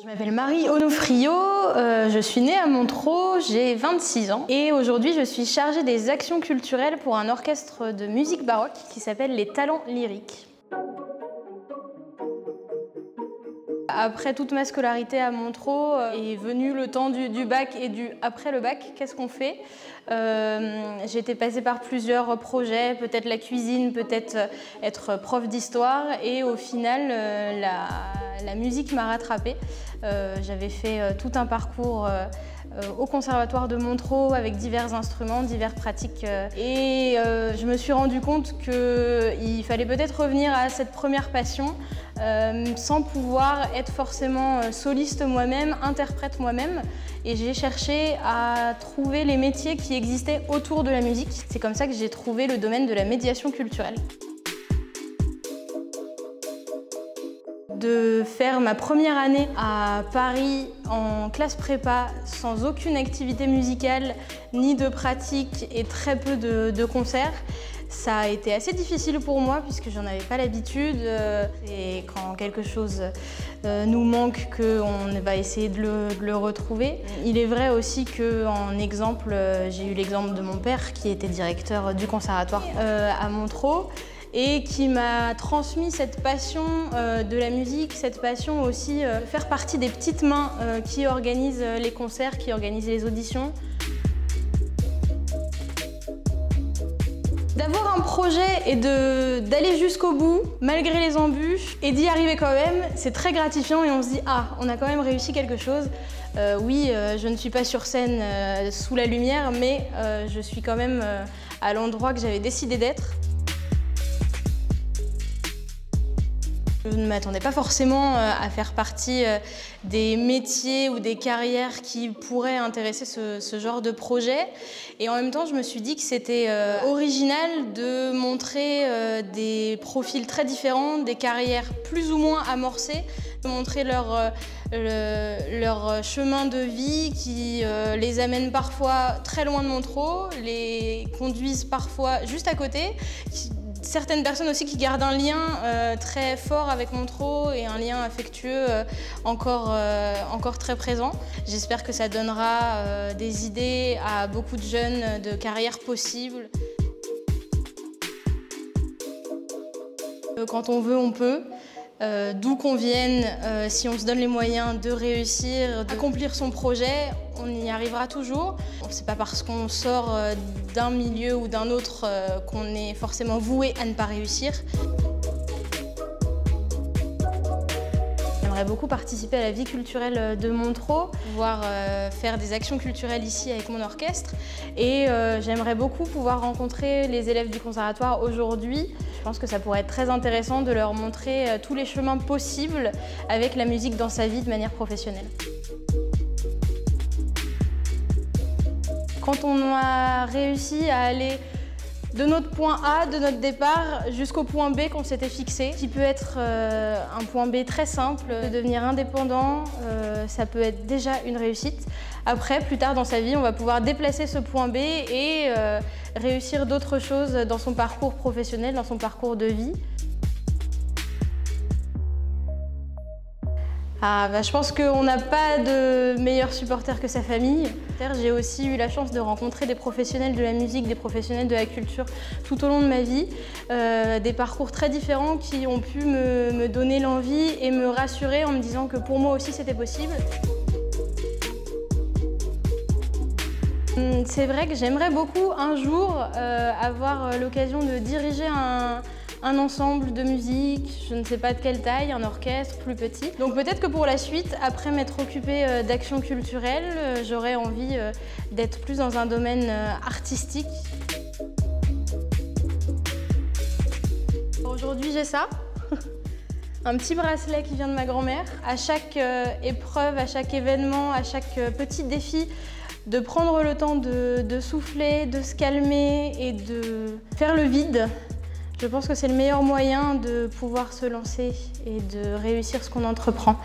Je m'appelle Marie Onofrio, je suis née à Montereau, j'ai 26 ans et aujourd'hui je suis chargée des actions culturelles pour un orchestre de musique baroque qui s'appelle les Talents Lyriques. Après toute ma scolarité à Montereau est venu le temps du bac et du après le bac, qu'est-ce qu'on fait? J'ai été passée par plusieurs projets, peut-être la cuisine, peut-être être prof d'histoire et au final la musique m'a rattrapée. J'avais fait tout un parcours au conservatoire de Montereau avec divers instruments, diverses pratiques et je me suis rendu compte qu'il fallait peut-être revenir à cette première passion sans pouvoir être forcément soliste moi-même, interprète moi-même. Et j'ai cherché à trouver les métiers qui existaient autour de la musique. C'est comme ça que j'ai trouvé le domaine de la médiation culturelle. De faire ma première année à Paris en classe prépa sans aucune activité musicale ni de pratique et très peu de concerts, ça a été assez difficile pour moi puisque j'en avais pas l'habitude. Et quand quelque chose nous manque, qu'on va essayer de le retrouver. Il est vrai aussi qu'en exemple, j'ai eu l'exemple de mon père qui était directeur du conservatoire à Montereau et qui m'a transmis cette passion de la musique, cette passion aussi de faire partie des petites mains qui organisent les concerts, qui organisent les auditions. D'avoir un projet et d'aller jusqu'au bout, malgré les embûches, et d'y arriver quand même, c'est très gratifiant et on se dit « Ah, on a quand même réussi quelque chose ». Oui, je ne suis pas sur scène sous la lumière, mais je suis quand même à l'endroit que j'avais décidé d'être. Je ne m'attendais pas forcément à faire partie des métiers ou des carrières qui pourraient intéresser ce genre de projet. Et en même temps, je me suis dit que c'était original de montrer des profils très différents, des carrières plus ou moins amorcées, de montrer leur chemin de vie qui les amène parfois très loin de Montereau, les conduisent parfois juste à côté. Certaines personnes aussi qui gardent un lien très fort avec Montereau et un lien affectueux encore très présent. J'espère que ça donnera des idées à beaucoup de jeunes de carrières possibles. Quand on veut, on peut. D'où qu'on vienne, si on se donne les moyens de réussir, d'accomplir son projet, on y arrivera toujours. C'est pas parce qu'on sort d'un milieu ou d'un autre qu'on est forcément voué à ne pas réussir. J'aimerais beaucoup participer à la vie culturelle de Montereau, pouvoir faire des actions culturelles ici avec mon orchestre et j'aimerais beaucoup pouvoir rencontrer les élèves du conservatoire aujourd'hui. Je pense que ça pourrait être très intéressant de leur montrer tous les chemins possibles avec la musique dans sa vie de manière professionnelle. Quand on a réussi à aller de notre point A, de notre départ, jusqu'au point B qu'on s'était fixé, qui peut être un point B très simple, de devenir indépendant, ça peut être déjà une réussite. Après, plus tard dans sa vie, on va pouvoir déplacer ce point B et réussir d'autres choses dans son parcours professionnel, dans son parcours de vie. Je pense qu'on n'a pas de meilleur supporter que sa famille. J'ai aussi eu la chance de rencontrer des professionnels de la musique, des professionnels de la culture tout au long de ma vie. Des parcours très différents qui ont pu me donner l'envie et me rassurer en me disant que pour moi aussi c'était possible. C'est vrai que j'aimerais beaucoup un jour avoir l'occasion de diriger un ensemble de musique, je ne sais pas de quelle taille, un orchestre plus petit. Donc peut-être que pour la suite, après m'être occupée d'actions culturelles, j'aurais envie d'être plus dans un domaine artistique. Aujourd'hui j'ai ça, un petit bracelet qui vient de ma grand-mère. À chaque épreuve, à chaque événement, à chaque petit défi, de prendre le temps de souffler, de se calmer et de faire le vide. Je pense que c'est le meilleur moyen de pouvoir se lancer et de réussir ce qu'on entreprend.